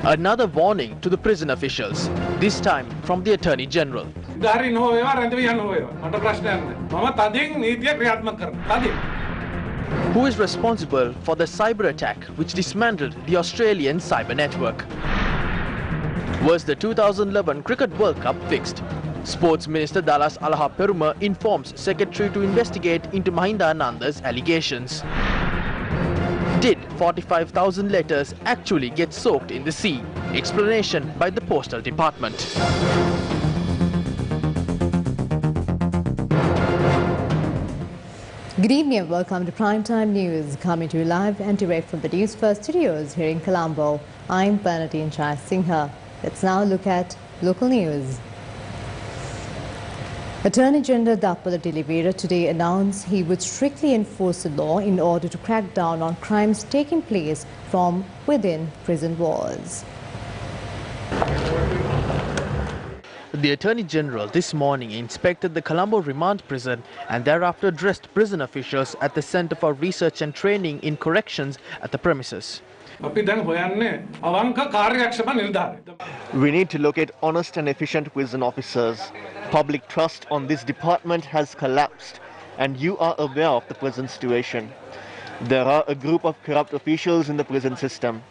Another warning to the prison officials, this time from the Attorney General. Who is responsible for the cyber attack which dismantled the Australian cyber network? Was the 2011 Cricket World Cup fixed? Sports Minister Dallas Alaha Peruma informs Secretary to investigate into Mahinda Ananda's allegations. Did 45,000 letters actually get soaked in the sea? Explanation by the Postal Department. Good evening and welcome to Primetime News, coming to you live and direct from the Newsfirst studios here in Colombo. I'm Bernadine Chai Singha. Let's now look at local news. Attorney General Dappala Dilivera today announced he would strictly enforce the law in order to crack down on crimes taking place from within prison walls. The Attorney General this morning inspected the Colombo Remand Prison and thereafter addressed prison officials at the Centre for Research and Training in Corrections at the premises. We need to locate honest and efficient prison officers. Public trust on this department has collapsed, and you are aware of the present situation. There are a group of corrupt officials in the prison system.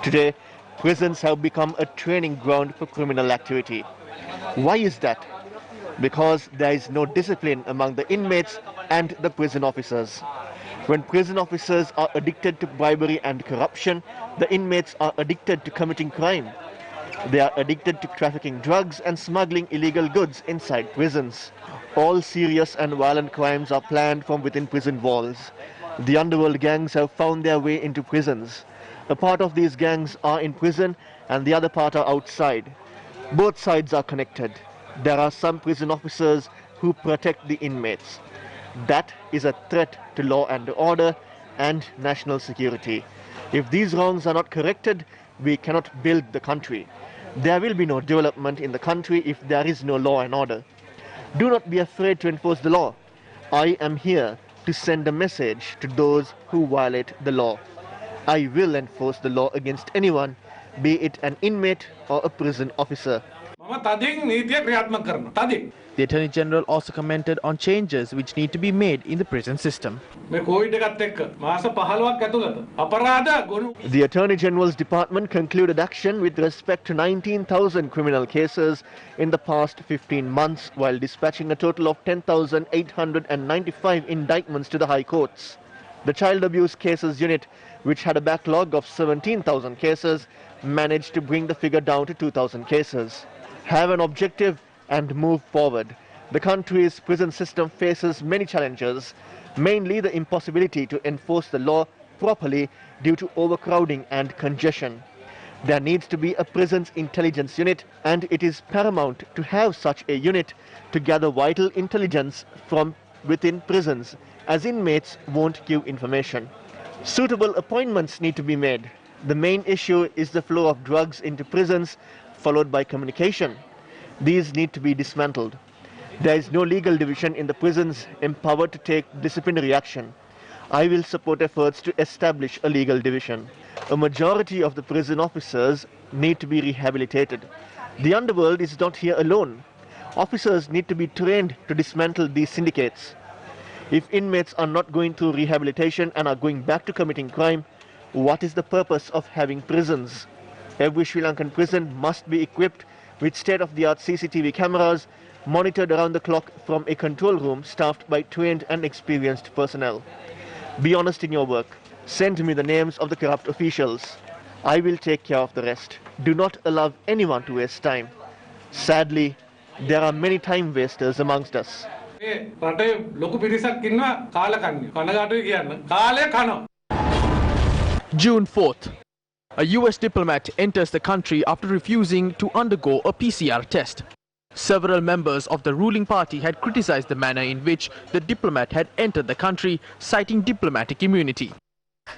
Today, prisons have become a training ground for criminal activity. Why is that? Because there is no discipline among the inmates and the prison officers. When prison officers are addicted to bribery and corruption, the inmates are addicted to committing crime. They are addicted to trafficking drugs and smuggling illegal goods inside prisons. All serious and violent crimes are planned from within prison walls. The underworld gangs have found their way into prisons. A part of these gangs are in prison and the other part are outside. Both sides are connected. There are some prison officers who protect the inmates. That is a threat to law and order and national security. If these wrongs are not corrected, we cannot build the country. There will be no development in the country if there is no law and order. Do not be afraid to enforce the law. I am here to send a message to those who violate the law. I will enforce the law against anyone, be it an inmate or a prison officer. The Attorney General also commented on changes which need to be made in the prison system. The Attorney General's department concluded action with respect to 19,000 criminal cases in the past 15 months while dispatching a total of 10,895 indictments to the High Courts. The Child Abuse Cases Unit, which had a backlog of 17,000 cases, managed to bring the figure down to 2,000 cases. Have an objective and move forward. The country's prison system faces many challenges, mainly the impossibility to enforce the law properly due to overcrowding and congestion. There needs to be a prisons intelligence unit, and it is paramount to have such a unit to gather vital intelligence from within prisons, as inmates won't give information. Suitable appointments need to be made. The main issue is the flow of drugs into prisons, followed by communication. These need to be dismantled. There is no legal division in the prisons empowered to take disciplinary action. I will support efforts to establish a legal division. A majority of the prison officers need to be rehabilitated. The underworld is not here alone. Officers need to be trained to dismantle these syndicates. If inmates are not going through rehabilitation and are going back to committing crime, what is the purpose of having prisons? Every Sri Lankan prison must be equipped with state-of-the-art CCTV cameras monitored around the clock from a control room staffed by trained and experienced personnel. Be honest in your work. Send me the names of the corrupt officials. I will take care of the rest. Do not allow anyone to waste time. Sadly, there are many time wasters amongst us. June 4th. A US diplomat enters the country after refusing to undergo a PCR test. Several members of the ruling party had criticized the manner in which the diplomat had entered the country, citing diplomatic immunity.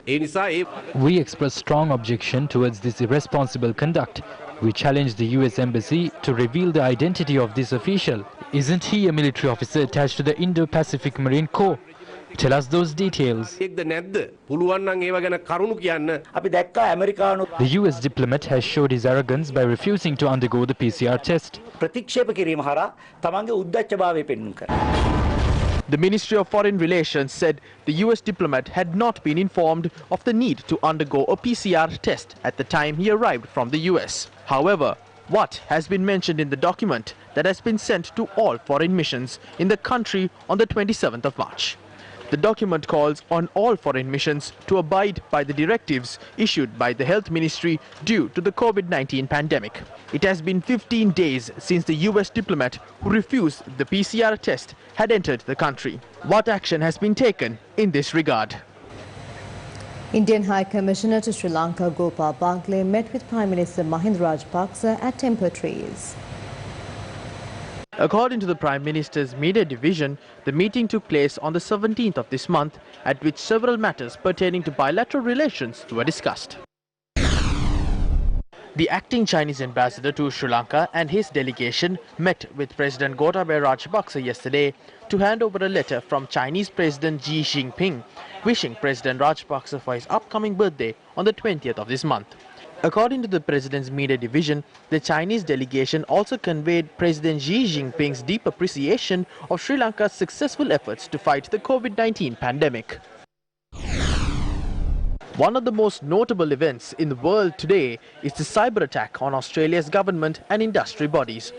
We express strong objection towards this irresponsible conduct. We challenge the US Embassy to reveal the identity of this official. Isn't he a military officer attached to the Indo-Pacific Marine Corps? Tell us those details. ඒක්ද නැද්ද? පුළුවන් නම් ඒව ගැන කරුණු කියන්න. අපි දැක්කා ඇමරිකානු The US diplomat has showed his arrogance by refusing to undergo the PCR test. ප්‍රතික්ෂේප කිරීම හරහා තමන්ගේ උද්දච්චභාවය පෙන්වන්න කරා. The Ministry of Foreign Relations said the US diplomat had not been informed of the need to undergo a PCR test at the time he arrived from the US. However, what has been mentioned in the document that has been sent to all foreign missions in the country on the 27th of March? The document calls on all foreign missions to abide by the directives issued by the Health Ministry due to the COVID-19 pandemic. It has been 15 days since the US diplomat who refused the PCR test had entered the country. What action has been taken in this regard? Indian High Commissioner to Sri Lanka Gopal Bagle met with Prime Minister Mahinda Rajapaksa at Temple Trees. According to the Prime Minister's media division, the meeting took place on the 17th of this month, at which several matters pertaining to bilateral relations were discussed. The acting Chinese ambassador to Sri Lanka and his delegation met with President Gotabaya Rajapaksa yesterday to hand over a letter from Chinese President Xi Jinping, wishing President Rajapaksa for his upcoming birthday on the 20th of this month. According to the President's media division, the Chinese delegation also conveyed President Xi Jinping's deep appreciation of Sri Lanka's successful efforts to fight the COVID-19 pandemic. One of the most notable events in the world today is the cyber attack on Australia's government and industry bodies.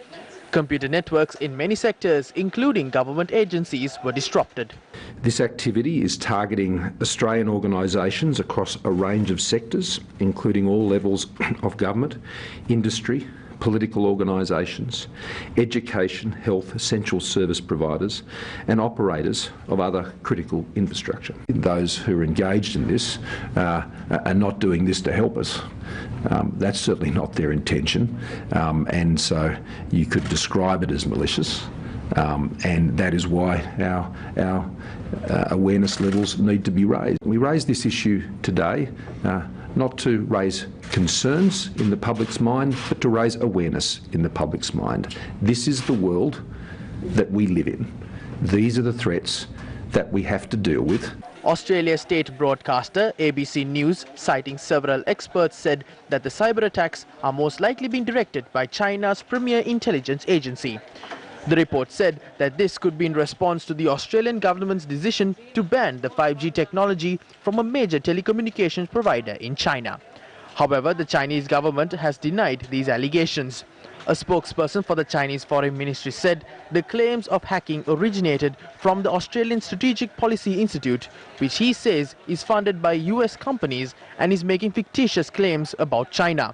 Computer networks in many sectors, including government agencies, were disrupted. This activity is targeting Australian organisations across a range of sectors, including all levels of government, industry, political organisations, education, health, essential service providers and operators of other critical infrastructure. Those who are engaged in this are not doing this to help us. That's certainly not their intention, and so you could describe it as malicious, and that is why our awareness levels need to be raised. We raised this issue today not to raise concerns in the public's mind, but to raise awareness in the public's mind. This is the world that we live in. These are the threats that we have to deal with. Australia's state broadcaster ABC News, citing several experts, said that the cyber attacks are most likely being directed by China's premier intelligence agency. The report said that this could be in response to the Australian government's decision to ban the 5G technology from a major telecommunications provider in China. However, the Chinese government has denied these allegations. A spokesperson for the Chinese Foreign Ministry said the claims of hacking originated from the Australian Strategic Policy Institute, which he says is funded by US companies and is making fictitious claims about China.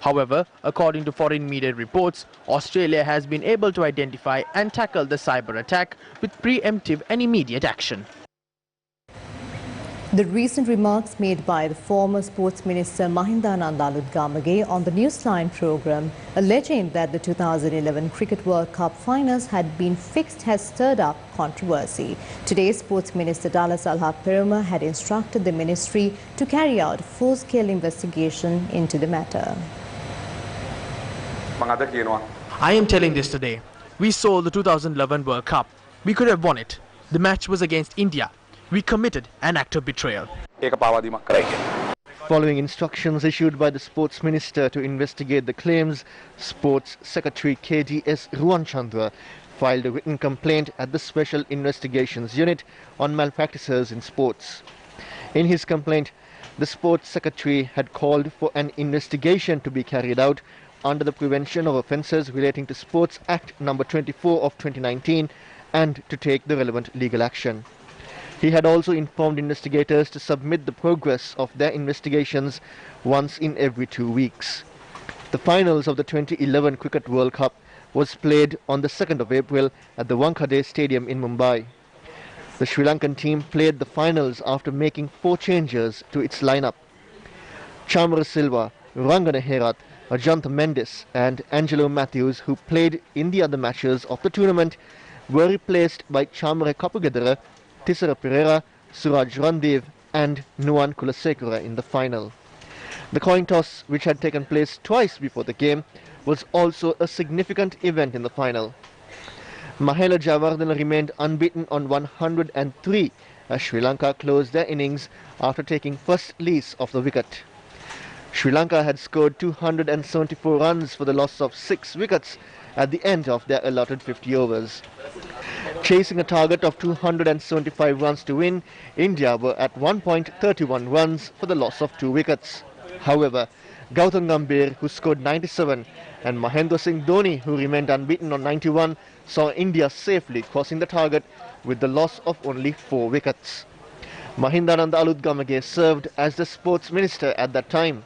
However, according to foreign media reports, Australia has been able to identify and tackle the cyber attack with preemptive and immediate action. The recent remarks made by the former Sports Minister Mahinda Nandaludgamage on the Newsline programme, alleging that the 2011 Cricket World Cup finals had been fixed, has stirred up controversy. Today, Sports Minister Dallas Alha-Peruma had instructed the ministry to carry out a full-scale investigation into the matter. I am telling this today. We saw the 2011 World Cup. We could have won it. The match was against India. We committed an act of betrayal. Following instructions issued by the Sports Minister to investigate the claims, Sports Secretary KDS Ruwanchandra filed a written complaint at the Special Investigations Unit on malpractices in sports. In his complaint, the Sports Secretary had called for an investigation to be carried out under the Prevention of Offences Relating to Sports Act No. 24 of 2019 and to take the relevant legal action. He had also informed investigators to submit the progress of their investigations once in every 2 weeks. The finals of the 2011 Cricket World Cup was played on the 2nd of April at the Wankhede Stadium in Mumbai. The Sri Lankan team played the finals after making 4 changes to its lineup. Chamara Silva, Rangana Herath, Ajantha Mendes and Angelo Matthews, who played in the other matches of the tournament, were replaced by Chamara Kapugedera, Tisara Pereira, Suraj Randev and Nuwan Kulasekara in the final. The coin toss, which had taken place twice before the game, was also a significant event in the final. Mahela Javardhana remained unbeaten on 103 as Sri Lanka closed their innings after taking first lease of the wicket. Sri Lanka had scored 274 runs for the loss of 6 wickets at the end of their allotted 50 overs. Chasing a target of 275 runs to win, India were at 1.31 runs for the loss of 2 wickets. However, Gautam Gambhir, who scored 97, and Mahendra Singh Dhoni, who remained unbeaten on 91, saw India safely crossing the target with the loss of only 4 wickets. Mahindananda Alutgamage served as the sports minister at that time.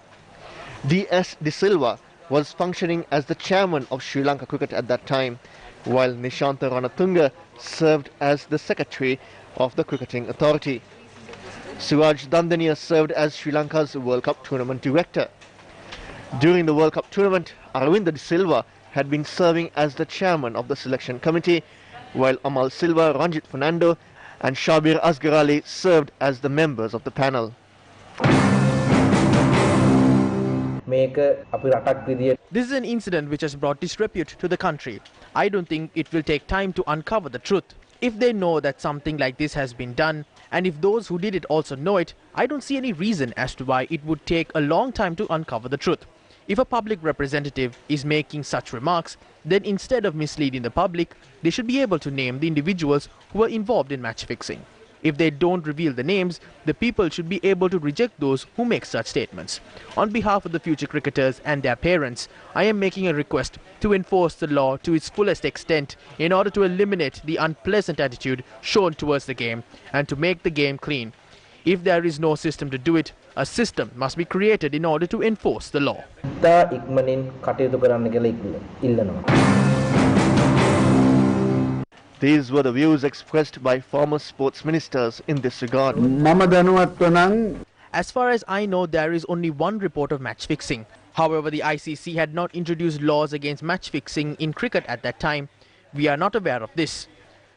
D.S. De Silva was functioning as the chairman of Sri Lanka cricket at that time, while Nishantha Ranatunga served as the secretary of the cricketing authority. Suraj Dandania served as Sri Lanka's World Cup tournament director. During the World Cup tournament, Aravinda De Silva had been serving as the chairman of the selection committee, while Amal Silva, Ranjit Fernando and Shabir Asghar Ali served as the members of the panel. This is an incident which has brought disrepute to the country. I don't think it will take time to uncover the truth. If they know that something like this has been done, and if those who did it also know it, I don't see any reason as to why it would take a long time to uncover the truth. If a public representative is making such remarks, then instead of misleading the public, they should be able to name the individuals who were involved in match fixing. If they don't reveal the names, the people should be able to reject those who make such statements. On behalf of the future cricketers and their parents, I am making a request to enforce the law to its fullest extent in order to eliminate the unpleasant attitude shown towards the game and to make the game clean. If there is no system to do it, a system must be created in order to enforce the law. These were the views expressed by former sports ministers in this regard. As far as I know, there is only one report of match fixing. However, the ICC had not introduced laws against match fixing in cricket at that time. We are not aware of this.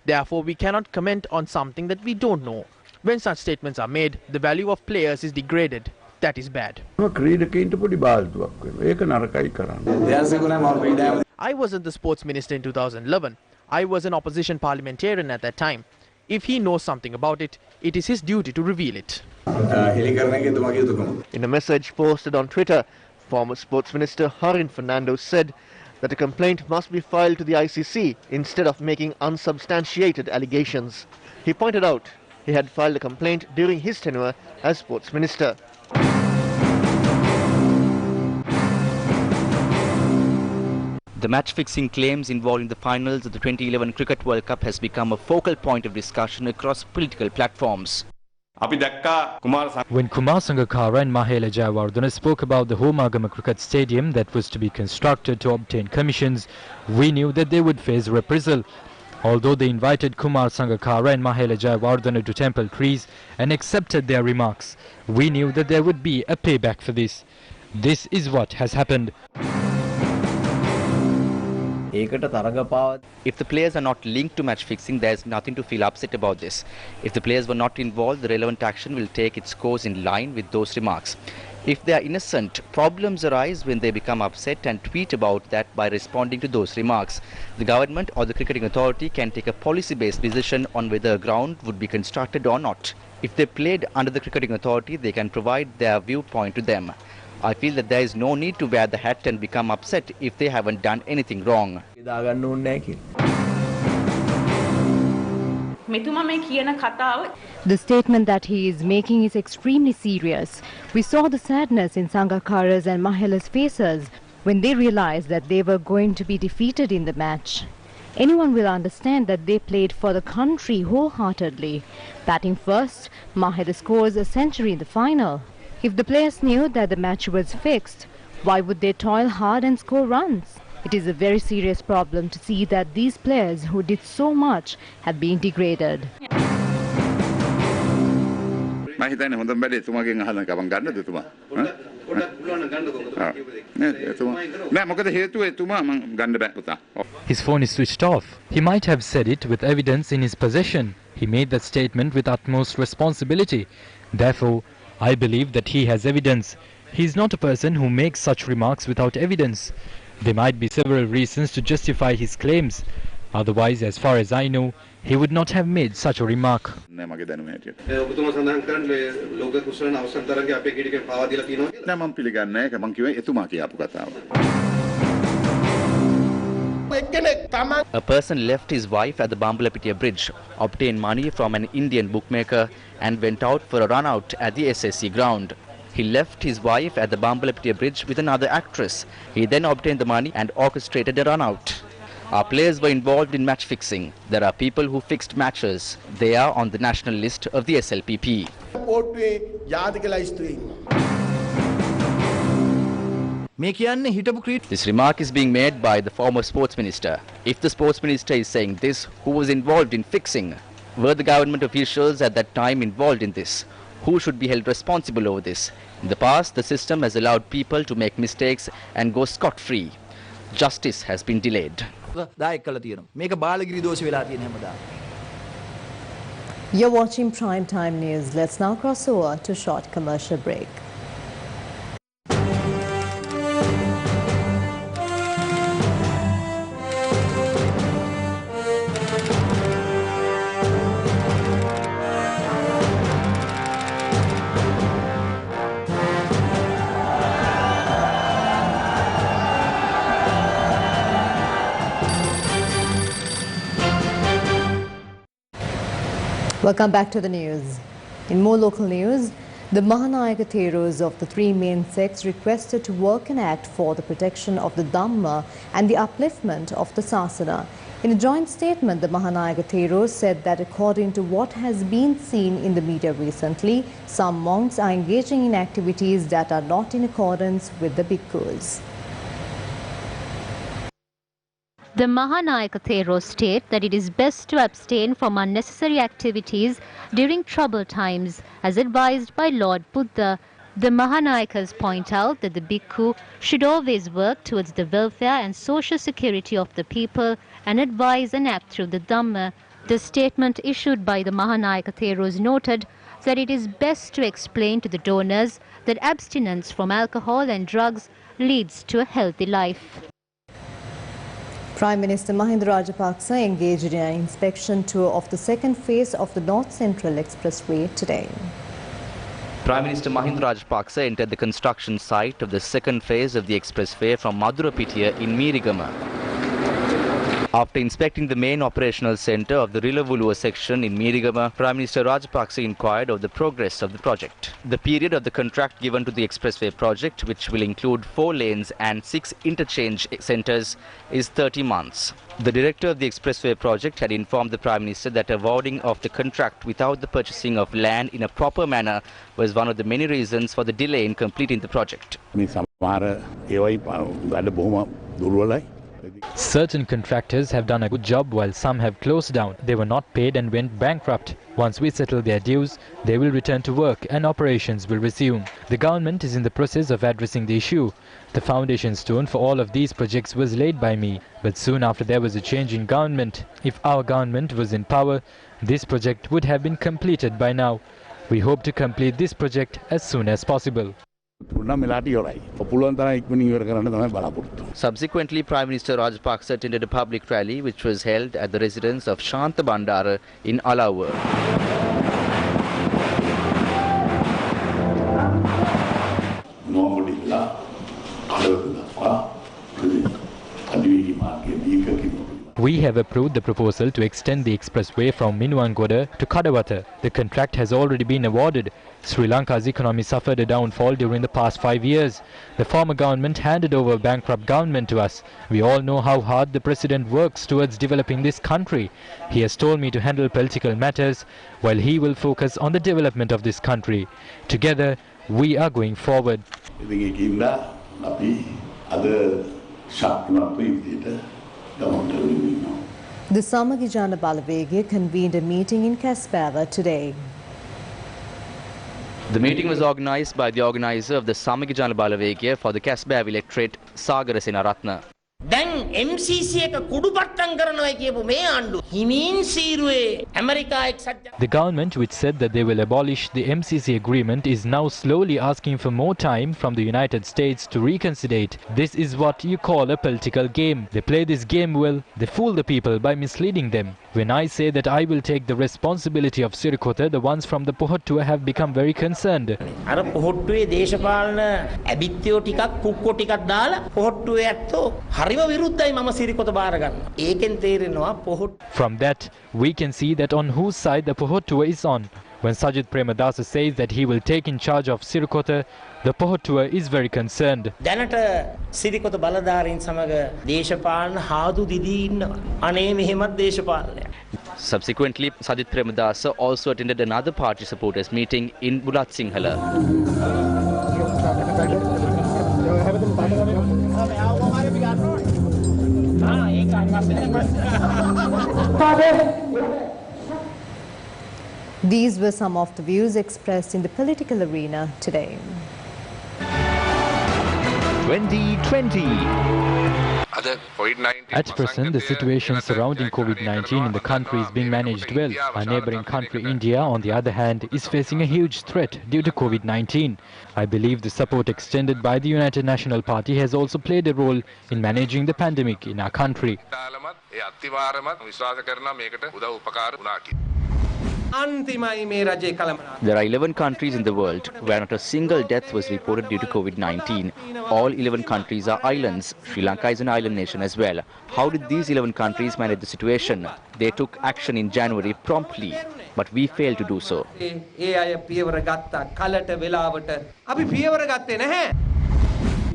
Therefore, we cannot comment on something that we don't know. When such statements are made, the value of players is degraded. That is bad. I wasn't the sports minister in 2011. I was an opposition parliamentarian at that time. If he knows something about it, it is his duty to reveal it. In a message posted on Twitter, former sports minister Harin Fernando said that a complaint must be filed to the ICC instead of making unsubstantiated allegations. He pointed out he had filed a complaint during his tenure as sports minister. The match-fixing claims involving the finals of the 2011 Cricket World Cup has become a focal point of discussion across political platforms. When Kumar Sangakkara and Mahela Jayawardena spoke about the Homagama Cricket Stadium that was to be constructed to obtain commissions, we knew that they would face reprisal. Although they invited Kumar Sangakkara and Mahela Jayawardena to temple trees and accepted their remarks, we knew that there would be a payback for this. This is what has happened. If the players are not linked to match fixing, there is nothing to feel upset about this. If the players were not involved, the relevant action will take its course in line with those remarks. If they are innocent, problems arise when they become upset and tweet about that by responding to those remarks. The government or the cricketing authority can take a policy-based decision on whether a ground would be constructed or not. If they played under the cricketing authority, they can provide their viewpoint to them. I feel that there is no need to wear the hat and become upset if they haven't done anything wrong. The statement that he is making is extremely serious. We saw the sadness in Sangakkara's and Mahela's faces when they realized that they were going to be defeated in the match. Anyone will understand that they played for the country wholeheartedly. Batting first, Mahela scores a century in the final. If the players knew that the match was fixed, why would they toil hard and score runs? It is a very serious problem to see that these players who did so much have been degraded. His phone is switched off. He might have said it with evidence in his possession. He made that statement with utmost responsibility. Therefore, I believe that he has evidence. He is not a person who makes such remarks without evidence. There might be several reasons to justify his claims. Otherwise, as far as I know, he would not have made such a remark. A person left his wife at the Bambalapitiya bridge, obtained money from an Indian bookmaker and went out for a run out at the SSC ground. He left his wife at the Bambalapitiya bridge with another actress. He then obtained the money and orchestrated a run out. Our players were involved in match fixing. There are people who fixed matches. They are on the national list of the SLPP. This remark is being made by the former sports minister. If the sports minister is saying this, who was involved in fixing? Were the government officials at that time involved in this? Who should be held responsible over this? In the past, the system has allowed people to make mistakes and go scot-free. Justice has been delayed. You're watching Primetime News. Let's now cross over to a short commercial break. Welcome back to the news. In more local news, the Mahanayaka Theros of the three main sects requested to work and act for the protection of the Dhamma and the upliftment of the Sasana. In a joint statement, the Mahanayaka Theros said that according to what has been seen in the media recently, some monks are engaging in activities that are not in accordance with the bhikkhus. The Mahanayaka Theros state that it is best to abstain from unnecessary activities during troubled times, as advised by Lord Buddha. The Mahanayakas point out that the bhikkhu should always work towards the welfare and social security of the people and advise and act through the Dhamma. The statement issued by the Mahanayaka Theros noted that it is best to explain to the donors that abstinence from alcohol and drugs leads to a healthy life. Prime Minister Mahinda Rajapaksa engaged in an inspection tour of the second phase of the North Central Expressway today. Prime Minister Mahinda Rajapaksa entered the construction site of the second phase of the expressway from Madurapitiya in Meerigama. After inspecting the main operational centre of the Rilavulua section in Meerigama, Prime Minister Rajapaksa inquired of the progress of the project. The period of the contract given to the expressway project, which will include 4 lanes and 6 interchange centres, is 30 months. The director of the expressway project had informed the Prime Minister that awarding of the contract without the purchasing of land in a proper manner was one of the many reasons for the delay in completing the project. Certain contractors have done a good job while some have closed down. They were not paid and went bankrupt. Once we settle their dues, they will return to work and operations will resume. The government is in the process of addressing the issue. The foundation stone for all of these projects was laid by me, but soon after there was a change in government. If our government was in power, this project would have been completed by now. We hope to complete this project as soon as possible. Subsequently, Prime Minister Rajapaksa attended a public rally which was held at the residence of Shanta Bandara in Alawur. We have approved the proposal to extend the expressway from Minuangoda to Kadawatha. The contract has already been awarded. Sri Lanka's economy suffered a downfall during the past 5 years. The former government handed over a bankrupt government to us. We all know how hard the president works towards developing this country. He has told me to handle political matters while he will focus on the development of this country. Together, we are going forward. The Samagijana Balavegya convened a meeting in Kasbava today. The meeting was organised by the organiser of the Samagijana Balavegya for the Kasbah electorate, Sagara Senaratna. දැන් MCC එක කුඩුපට්ටම් කරනවා කියපු මේ ආණ්ඩුව හිමින් සීරුවේ America එක්සත් The government, which said that they will abolish the MCC agreement, is now slowly asking for more time from the United States to reconsider it. This is what you call a political game. They play this game well. They fool the people by misleading them. When I say that I will take the responsibility of Sirikota, the ones from the Pohottua have become very concerned. අර පොහොට්ටුවේ දේශපාලන ඇබිත්‍යෝ ටිකක් කුක්කෝ ටිකක් දාලා පොහොට්ටුවේ ඇත්තෝ හරිම විරුද්ධයි මම සිරිකොත බාර ගන්නවා. ඒකෙන් තේරෙනවා පොහොට්ටු. From that, we can see that on whose side the Pohottua is on. When Sajid Premadasa says that he will take in charge of Sirikota, the Pohottua is very concerned. දැනට සිරිකොත බලධාරීන් සමග දේශපාලන හාදු දිදී ඉන්නවා. අනේ මෙහෙමත් දේශපාලනයක්. Subsequently, Sajid Premadasa also attended another party supporters meeting in Bulat Sinhala. These were some of the views expressed in the political arena today. 2020. At present, the situation surrounding COVID-19 in the country is being managed well. Our neighboring country, India, on the other hand, is facing a huge threat due to COVID-19. I believe the support extended by the United National Party has also played a role in managing the pandemic in our country. There are 11 countries in the world where not a single death was reported due to COVID-19. All 11 countries are islands. Sri Lanka is an island nation as well. How did these 11 countries manage the situation? They took action in January promptly, but we failed to do so.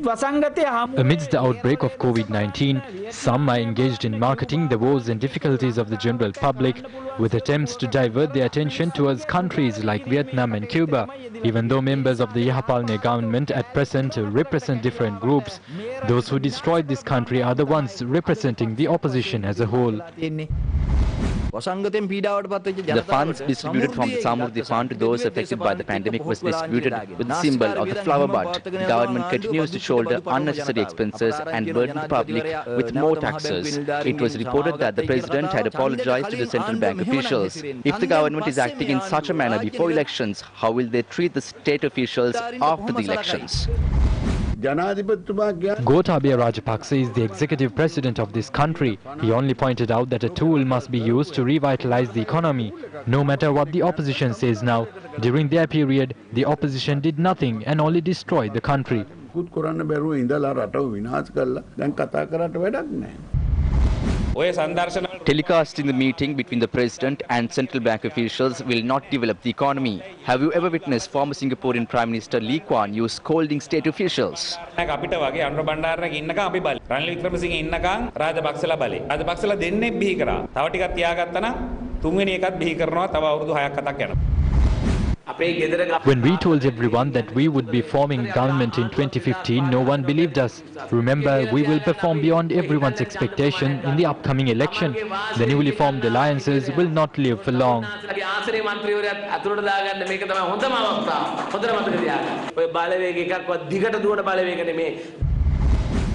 Amidst the outbreak of COVID-19, some are engaged in marketing the woes and difficulties of the general public with attempts to divert their attention towards countries like Vietnam and Cuba. Even though members of the Yahapalne government at present represent different groups, those who destroyed this country are the ones representing the opposition as a whole. The funds distributed from the Samurdhi Fund to those affected by the pandemic was distributed with the symbol of the flower bud. The government continues to shoulder unnecessary expenses and burden the public with more taxes. It was reported that the president had apologized to the central bank officials. If the government is acting in such a manner before elections, how will they treat the state officials after the elections? Gotabaya Rajapaksa is the executive president of this country. He only pointed out that a tool must be used to revitalize the economy. No matter what the opposition says now, during their period, the opposition did nothing and only destroyed the country. Telecasting the meeting between the president and central bank officials will not develop the economy. Have you ever witnessed former Singaporean Prime Minister Lee Kuan Yew scolding state officials? When we told everyone that we would be forming government in 2015, no one believed us. Remember, we will perform beyond everyone's expectation in the upcoming election. The newly formed alliances will not live for long.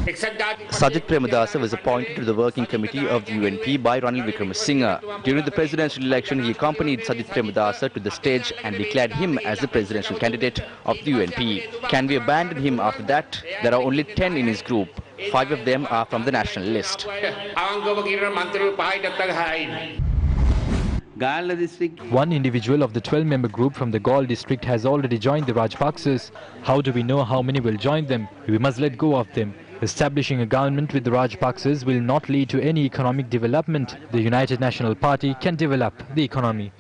Sajid Premadasa was appointed to the working committee of the UNP by Ranil Wickremesinghe. During the presidential election, he accompanied Sajid Premadasa to the stage and declared him as the presidential candidate of the UNP. Can we abandon him after that? There are only 10 in his group. 5 of them are from the national list. One individual of the 12-member group from the Galle district has already joined the Rajapaksas. How do we know how many will join them? We must let go of them. Establishing a government with the Rajapaksas will not lead to any economic development. The United National Party can develop the economy.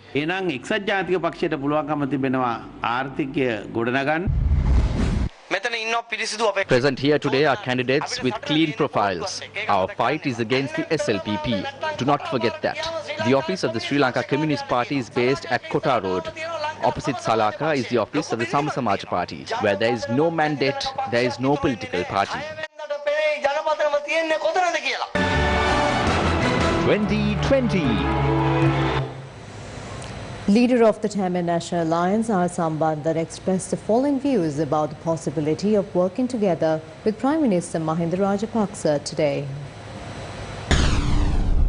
Present here today are candidates with clean profiles. Our fight is against the SLPP. Do not forget that. The office of the Sri Lanka Communist Party is based at Kota Road. Opposite Salaka is the office of the Sama Samaj Party. Where there is no mandate, there is no political party. 2020. Leader of the Tamil National Alliance, R. Sambandar, expressed the following views about the possibility of working together with Prime Minister Mahinda Rajapaksa today.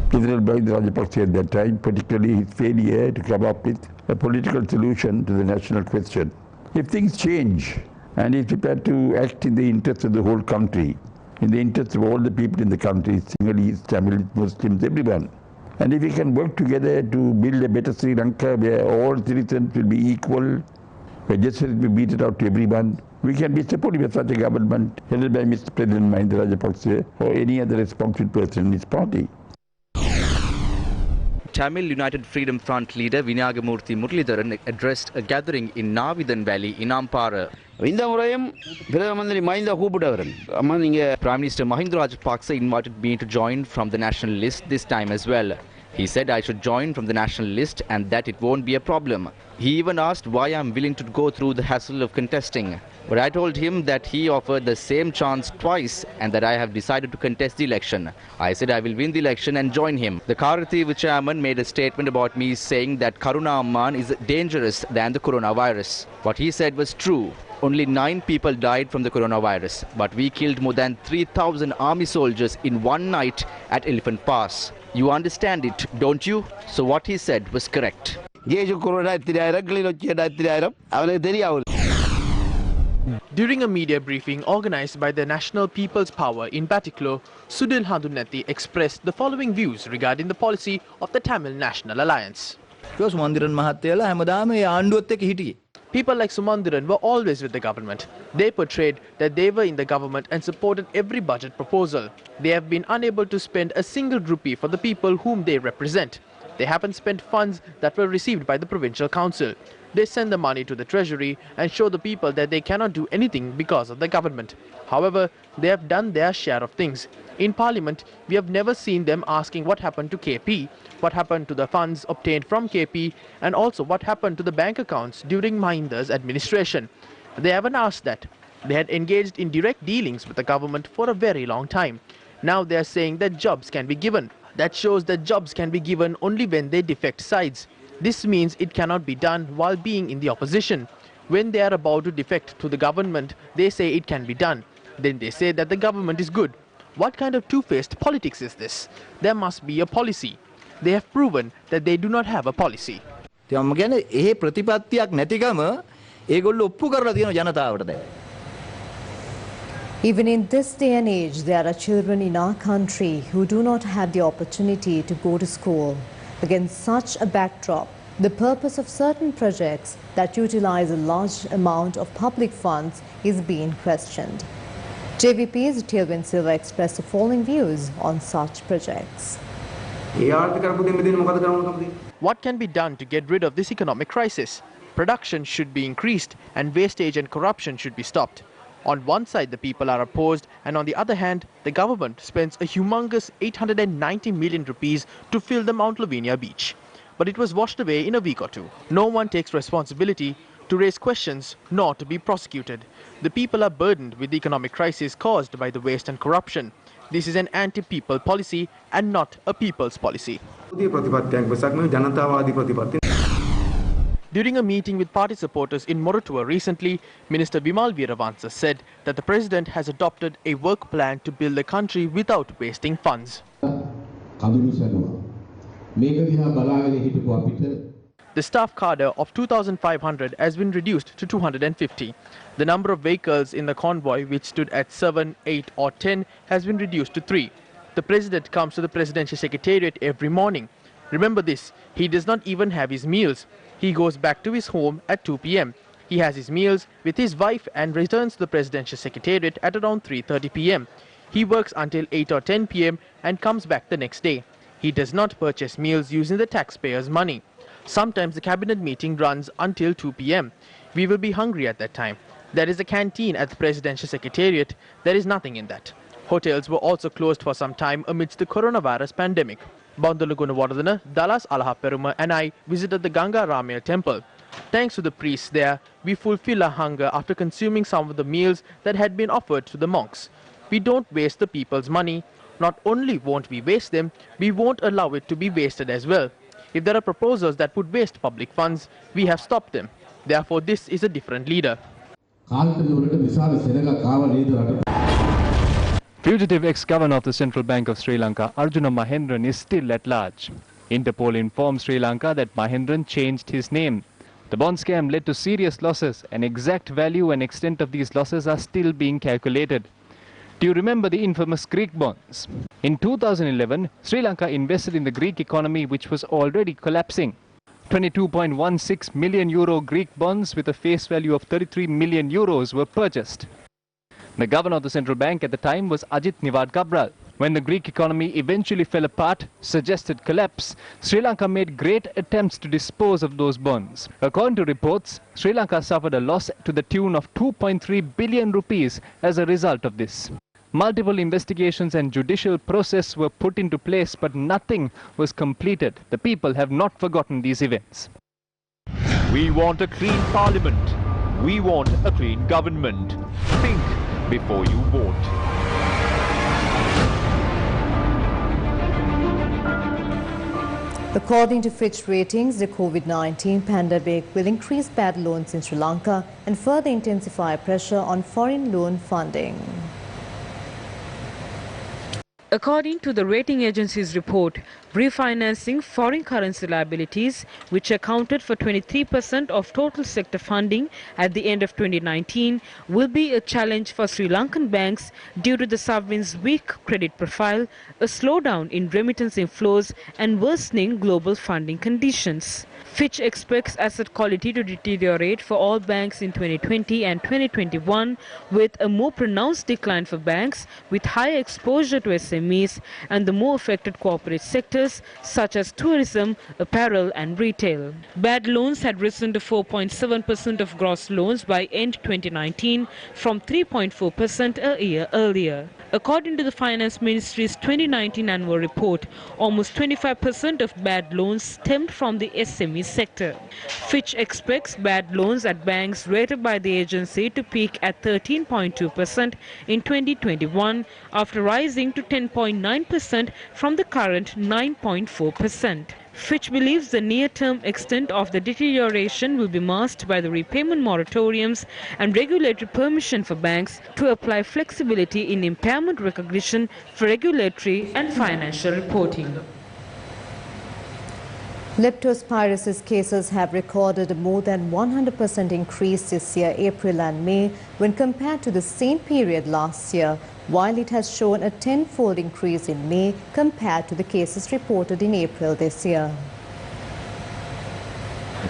President Rajapaksa at that time, particularly his failure to come up with a political solution to the national question. If things change and he's prepared to act in the interest of the whole country, in the interest of all the people in the country, Sinhalese, Tamil, Muslims, everyone, and if we can work together to build a better Sri Lanka where all citizens will be equal, where justice will be meted out to everyone, we can be supportive of such a government headed by Mr. President Mahinda Rajapaksa or any other responsible person in his party. Tamil United Freedom Front leader Vinayagamurthy Muralidharan addressed a gathering in Navidan Valley in Ampara. Prime Minister Mahinda Rajapaksa invited me to join from the national list this time as well. He said I should join from the national list and that it won't be a problem. He even asked why I'm willing to go through the hassle of contesting. But I told him that he offered the same chance twice and that I have decided to contest the election. I said I will win the election and join him. The Karathi chairman made a statement about me saying that Karuna Amman is dangerous than the coronavirus. What he said was true. Only 9 people died from the coronavirus, but we killed more than 3,000 army soldiers in one night at Elephant Pass. You understand it, don't you? So what he said was correct. During a media briefing organized by the National People's Power in Batticaloa, Sudhil Handunathi expressed the following views regarding the policy of the Tamil National Alliance. People like Sumandiran were always with the government. They portrayed that they were in the government and supported every budget proposal. They have been unable to spend a single rupee for the people whom they represent. They haven't spent funds that were received by the provincial council. They send the money to the treasury and show the people that they cannot do anything because of the government. However, they have done their share of things. In Parliament, we have never seen them asking what happened to KP, what happened to the funds obtained from KP, and also what happened to the bank accounts during Mahinda's administration. They haven't asked that. They had engaged in direct dealings with the government for a very long time. Now they are saying that jobs can be given. That shows that jobs can be given only when they defect sides. This means it cannot be done while being in the opposition. When they are about to defect to the government, they say it can be done. Then they say that the government is good. What kind of two-faced politics is this? There must be a policy. They have proven that they do not have a policy. Even in this day and age, there are children in our country who do not have the opportunity to go to school. Against such a backdrop, the purpose of certain projects that utilize a large amount of public funds is being questioned. JVP's Tilwin Silva expressed the following views on such projects. What can be done to get rid of this economic crisis? Production should be increased and wastage and corruption should be stopped. On one side, the people are opposed, and on the other hand, the government spends a humongous 890 million rupees to fill the Mount Lavinia beach. But it was washed away in a week or two. No one takes responsibility to raise questions nor to be prosecuted. The people are burdened with the economic crisis caused by the waste and corruption. This is an anti-people policy and not a people's policy. During a meeting with party supporters in Moratuwa recently, Minister Vimal Veeravansa said that the president has adopted a work plan to build the country without wasting funds. The staff cadre of 2,500 has been reduced to 250. The number of vehicles in the convoy, which stood at 7, 8 or 10, has been reduced to 3. The president comes to the presidential secretariat every morning. Remember this, he does not even have his meals. He goes back to his home at 2 p.m. He has his meals with his wife and returns to the presidential secretariat at around 3:30 p.m. He works until 8 or 10 p.m. and comes back the next day. He does not purchase meals using the taxpayers' money. Sometimes the cabinet meeting runs until 2 p.m. We will be hungry at that time. There is a canteen at the presidential secretariat. There is nothing in that. Hotels were also closed for some time amidst the coronavirus pandemic. Bandaluguna Vardana, Dalas Alahaperuma and I visited the Ganga Ramaya temple. Thanks to the priests there, we fulfill our hunger after consuming some of the meals that had been offered to the monks. We don't waste the people's money. Not only won't we waste them, we won't allow it to be wasted as well. If there are proposals that would waste public funds, we have stopped them. Therefore, this is a Fugitive ex-governor of the Central Bank of Sri Lanka, Arjuna Mahendran, is still at large. Interpol informed Sri Lanka that Mahendran changed his name. The bond scam led to serious losses, and exact value and extent of these losses are still being calculated. Do you remember the infamous Greek bonds? In 2011, Sri Lanka invested in the Greek economy, which was already collapsing. 22.16 million euro Greek bonds with a face value of 33 million euros were purchased. The governor of the central bank at the time was Ajit Niwad Cabral. When the Greek economy eventually fell apart, suggested collapse, Sri Lanka made great attempts to dispose of those bonds. According to reports, Sri Lanka suffered a loss to the tune of 2.3 billion rupees as a result of this. Multiple investigations and judicial process were put into place, but nothing was completed. The people have not forgotten these events. We want a clean parliament. We want a clean government. Think before you vote. According to Fitch Ratings, the COVID-19 pandemic will increase bad loans in Sri Lanka and further intensify pressure on foreign loan funding. According to the rating agency's report, refinancing foreign currency liabilities, which accounted for 23% of total sector funding at the end of 2019, will be a challenge for Sri Lankan banks due to the sovereign's weak credit profile, a slowdown in remittance inflows and worsening global funding conditions. Fitch expects asset quality to deteriorate for all banks in 2020 and 2021, with a more pronounced decline for banks with high exposure to SMEs and the more affected corporate sectors such as tourism, apparel and retail. Bad loans had risen to 4.7% of gross loans by end 2019 from 3.4% a year earlier. According to the Finance Ministry's 2019 annual report, almost 25% of bad loans stemmed from the SME sector. Fitch expects bad loans at banks rated by the agency to peak at 13.2% in 2021 after rising to 10.9% from the current 9.4%. Fitch believes the near-term extent of the deterioration will be masked by the repayment moratoriums and regulatory permission for banks to apply flexibility in impairment recognition for regulatory and financial reporting. Leptospirosis cases have recorded a more than 100% increase this year, April and May, when compared to the same period last year, while it has shown a tenfold increase in May compared to the cases reported in April this year.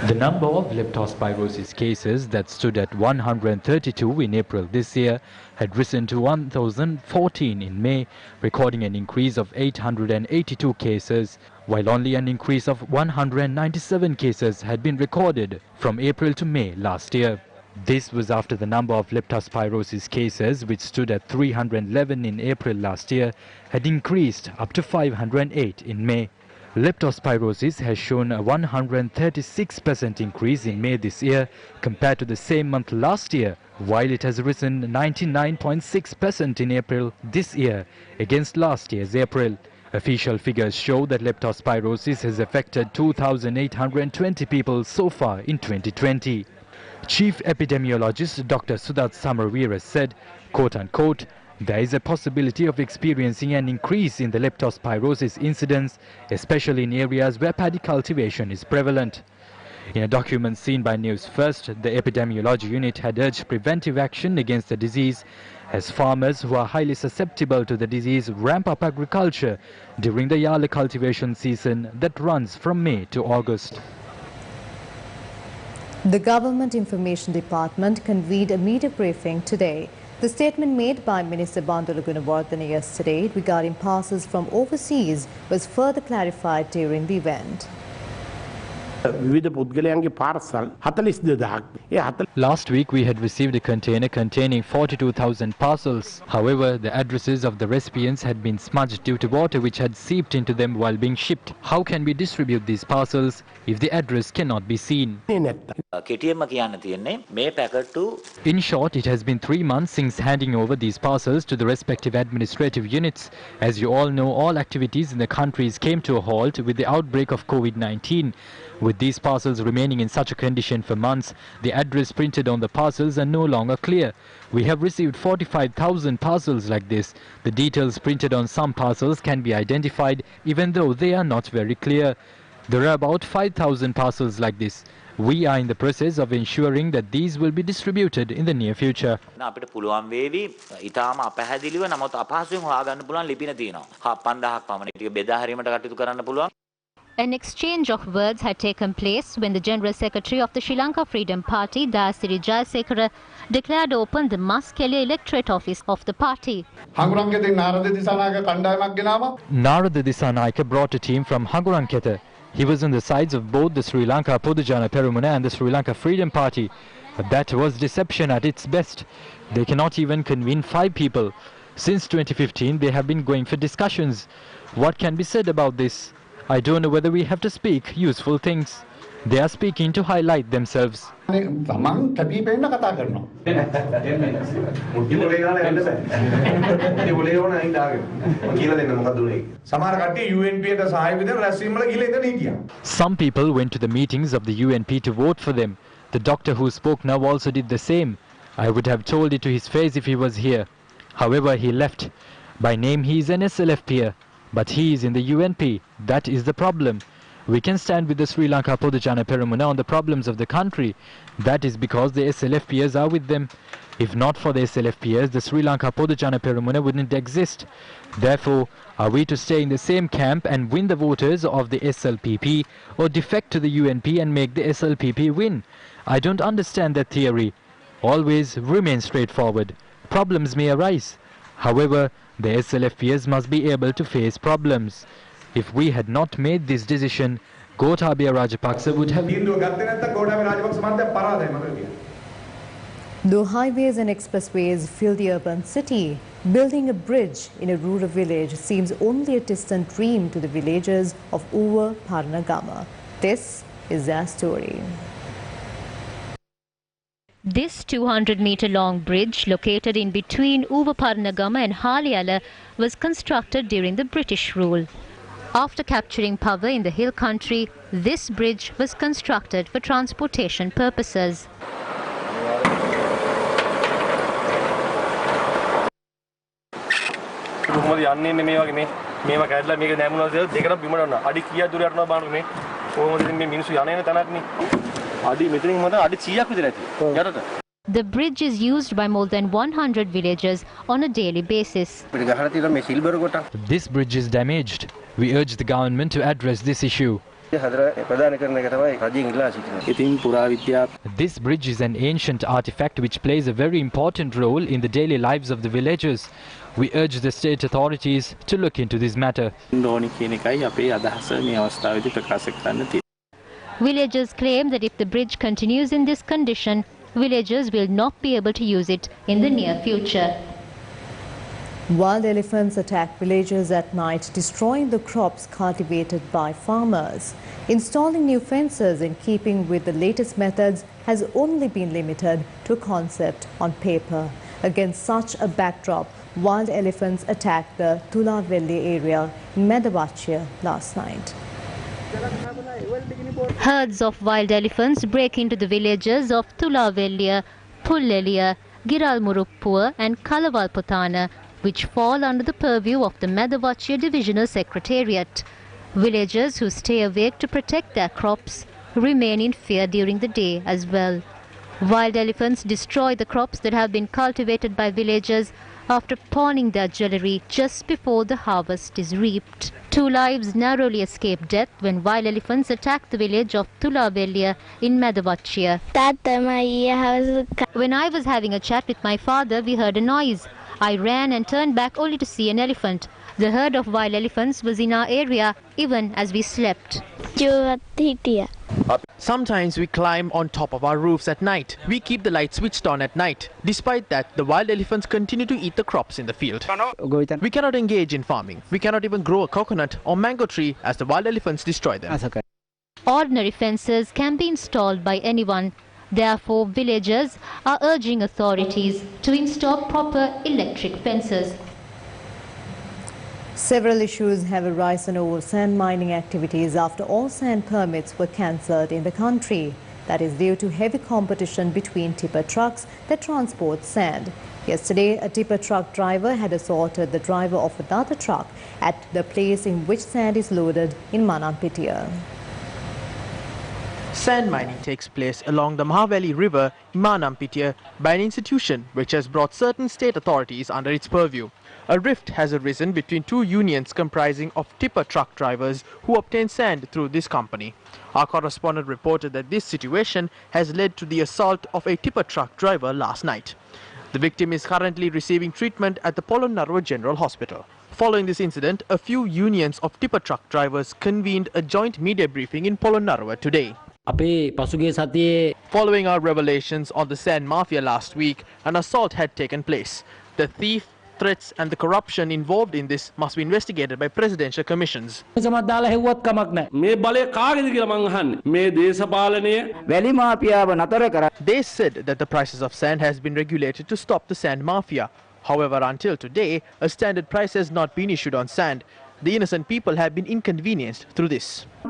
The number of leptospirosis cases that stood at 132 in April this year had risen to 1,014 in May, recording an increase of 882 cases, while only an increase of 197 cases had been recorded from April to May last year. This was after the number of leptospirosis cases, which stood at 311 in April last year, had increased up to 508 in May. Leptospirosis has shown a 136% increase in May this year compared to the same month last year, while it has risen 99.6% in April this year against last year's April. Official figures show that leptospirosis has affected 2,820 people so far in 2020. Chief epidemiologist Dr. Sudat Samaraweera said, quote-unquote, there is a possibility of experiencing an increase in the leptospirosis incidence, especially in areas where paddy cultivation is prevalent. In a document seen by Newsfirst, the epidemiology unit had urged preventive action against the disease as farmers who are highly susceptible to the disease ramp up agriculture during the yala cultivation season that runs from May to August. The Government Information Department convened a media briefing today. The statement made by Minister Bandula Gunawardena yesterday regarding parcels from overseas was further clarified during the event. Last week we had received a container containing 42,000 parcels. However, the addresses of the recipients had been smudged due to water which had seeped into them while being shipped. How can we distribute these parcels if the address cannot be seen? In short, it has been 3 months since handing over these parcels to the respective administrative units. As you all know, all activities in the countries came to a halt with the outbreak of COVID-19. With With these parcels remaining in such a condition for months, the address printed on the parcels are no longer clear. We have received 45,000 parcels like this. The details printed on some parcels can be identified even though they are not very clear. There are about 5,000 parcels like this. We are in the process of ensuring that these will be distributed in the near future. අපිට පුළුවන් වේවි ඊටාම අපහැදිලිව නමුත් අපහසුයෙන් හොයාගන්න පුළුවන් ලිපින තියෙනවා. 5000ක් පමණ ටික බෙදා හැරීමට කටයුතු කරන්න පුළුවන්. An exchange of words had taken place when the General Secretary of the Sri Lanka Freedom Party, Dayasiri Jayasekara, declared open the Muskelia electorate office of the party. Narada Disanayake brought a team from Hangurankete. He was on the sides of both the Sri Lanka Podujana Perumuna and the Sri Lanka Freedom Party. But that was deception at its best. They cannot even convene 5 people. Since 2015, they have been going for discussions. What can be said about this? I don't know whether we have to speak useful things. They are speaking to highlight themselves. Some people went to the meetings of the UNP to vote for them. The doctor who spoke now also did the same. I would have told it to his face if he was here. However, he left. By name he is an SLF peer, but he is in the UNP. That is the problem. We can stand with the Sri Lanka Podujana Perumuna on the problems of the country. That is because the SLF peers are with them. If not for the SLF peers, the Sri Lanka Podujana Perumuna wouldn't exist. Therefore, are we to stay in the same camp and win the voters of the SLPP, or defect to the UNP and make the SLPP win? I don't understand that theory. Always remain straightforward. Problems may arise. However, the SLF peers must be able to face problems. If we had not made this decision, Gotabaya Rajapaksa would have... Though highways and expressways fill the urban city, building a bridge in a rural village seems only a distant dream to the villagers of Uva Paranagama. This is their story. This 200-meter-long bridge, located in between Uva Paranagama and Haliala, was constructed during the British rule. After capturing power in the hill country, this bridge was constructed for transportation purposes. The bridge is used by more than 100 villagers on a daily basis. This bridge is damaged. We urge the government to address this issue. This bridge is an ancient artifact which plays a very important role in the daily lives of the villagers. We urge the state authorities to look into this matter. Villagers claim that if the bridge continues in this condition, villagers will not be able to use it in the near future. Wild elephants attack villages at night, destroying the crops cultivated by farmers. Installing new fences in keeping with the latest methods has only been limited to a concept on paper. Against such a backdrop, wild elephants attacked the Tulavelli area in Medavachia last night. Herds of wild elephants break into the villages of Tulavellia, Pullelia, Giralmuruppua and Kalavalputana, which fall under the purview of the Medavachia Divisional Secretariat. Villagers who stay awake to protect their crops remain in fear during the day as well. Wild elephants destroy the crops that have been cultivated by villagers after pawning their jewellery just before the harvest is reaped. 2 lives narrowly escaped death when wild elephants attacked the village of Tulavellia in Medavachia. When I was having a chat with my father, we heard a noise. I ran and turned back only to see an elephant. The herd of wild elephants was in our area even as we slept. Sometimes we climb on top of our roofs at night. We keep the light switched on at night. Despite that, the wild elephants continue to eat the crops in the field. We cannot engage in farming. We cannot even grow a coconut or mango tree as the wild elephants destroy them. Ordinary fences can be installed by anyone. Therefore, villagers are urging authorities to install proper electric fences. Several issues have arisen over sand mining activities after all sand permits were cancelled in the country. That is due to heavy competition between tipper trucks that transport sand. Yesterday, a tipper truck driver had assaulted the driver of another truck at the place in which sand is loaded in Manampitiya. Sand mining takes place along the Mahaveli River in Manampitiya by an institution which has brought certain state authorities under its purview. A rift has arisen between two unions comprising of tipper truck drivers who obtain sand through this company. Our correspondent reported that this situation has led to the assault of a tipper truck driver last night. The victim is currently receiving treatment at the Polonnaruwa General Hospital. Following this incident, a few unions of tipper truck drivers convened a joint media briefing in Polonnaruwa today. Following our revelations on the sand mafia last week, an assault had taken place. The thief, threats and the corruption involved in this must be investigated by presidential commissions. They said that the prices of sand has been regulated to stop the sand mafia. However, until today, a standard price has not been issued on sand. The innocent people have been inconvenienced through this. A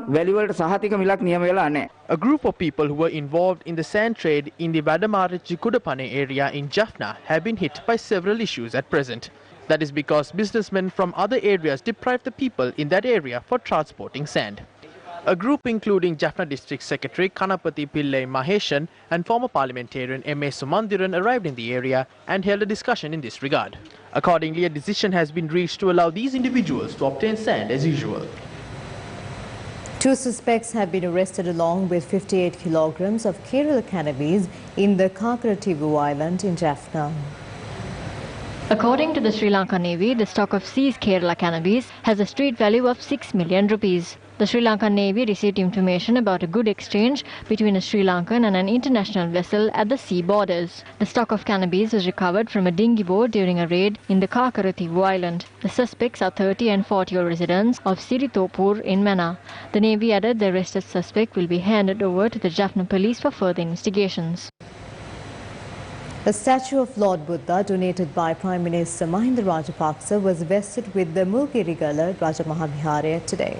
group of people who were involved in the sand trade in the Vadamara-Chikudapane area in Jaffna have been hit by several issues at present. That is because businessmen from other areas deprive the people in that area for transporting sand. A group including Jaffna District Secretary Kanapati Pillai Maheshan and former parliamentarian M.A. Sumandiran arrived in the area and held a discussion in this regard. Accordingly, a decision has been reached to allow these individuals to obtain sand as usual. 2 suspects have been arrested along with 58 kilograms of Kerala cannabis in the Kakarativu Island in Jaffna. According to the Sri Lanka Navy, the stock of seized Kerala cannabis has a street value of 6 million rupees. The Sri Lankan Navy received information about a good exchange between a Sri Lankan and an international vessel at the sea borders. The stock of cannabis was recovered from a dinghy boat during a raid in the Kakarativu Island. The suspects are 30 and 40-year residents of Siritopur in Mana. The Navy added the arrested suspect will be handed over to the Jaffna police for further investigations. A statue of Lord Buddha donated by Prime Minister Mahinda Rajapaksa was vested with the Mulgirigala Rajamahaviharaya today.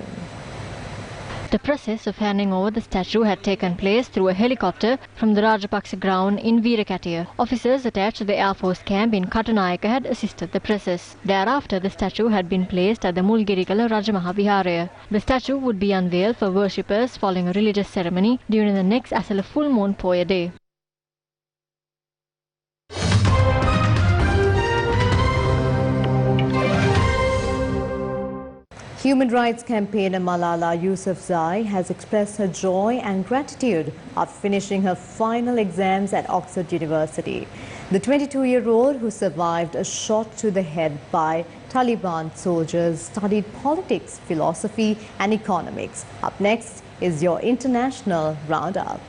The process of handing over the statue had taken place through a helicopter from the Rajapaksa ground in Veerakatiya. Officers attached to the Air Force camp in Katunayaka had assisted the process. Thereafter, the statue had been placed at the Mulgirigala Rajamahaviharaya. The statue would be unveiled for worshippers following a religious ceremony during the next Asala full moon Poya day. Human rights campaigner Malala Yousafzai has expressed her joy and gratitude after finishing her final exams at Oxford University. The 22-year-old who survived a shot to the head by Taliban soldiers studied politics, philosophy and economics. Up next is your international roundup.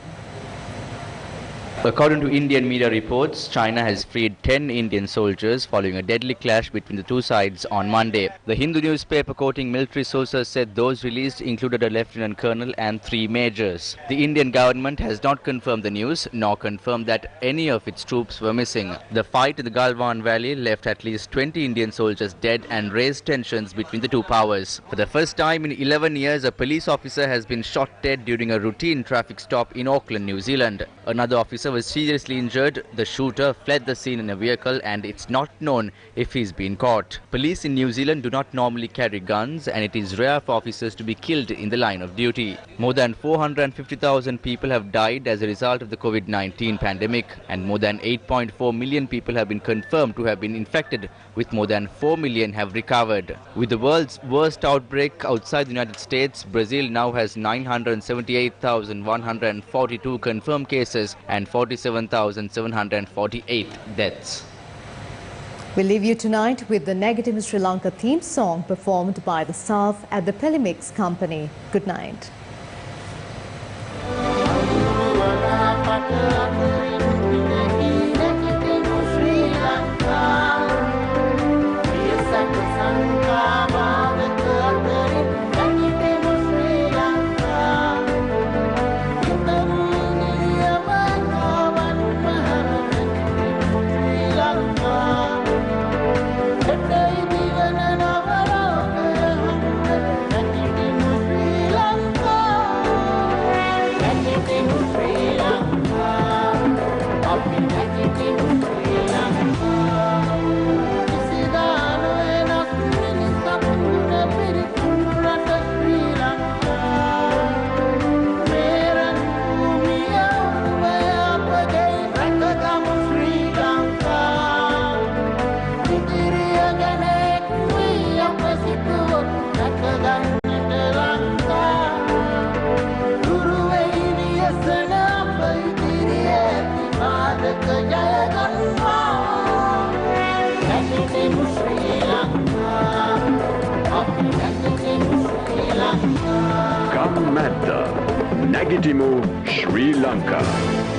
According to Indian media reports, China has freed 10 Indian soldiers following a deadly clash between the two sides on Monday. The Hindu newspaper quoting military sources said those released included a lieutenant colonel and 3 majors. The Indian government has not confirmed the news nor confirmed that any of its troops were missing. The fight in the Galwan Valley left at least 20 Indian soldiers dead and raised tensions between the two powers. For the first time in 11 years, a police officer has been shot dead during a routine traffic stop in Auckland, New Zealand. Another officer was seriously injured. The shooter fled the scene in a vehicle and it's not known if he's been caught. Police in New Zealand do not normally carry guns and it is rare for officers to be killed in the line of duty. More than 450,000 people have died as a result of the COVID-19 pandemic and more than 8.4 million people have been confirmed to have been infected, with more than 4 million have recovered. With the world's worst outbreak outside the United States, Brazil now has 978,142 confirmed cases and 47,748 deaths. We leave you tonight with the Negative Sri Lanka theme song performed by the staff at the Pelimix company. Good night. Madda, Nagitimu, Sri Lanka.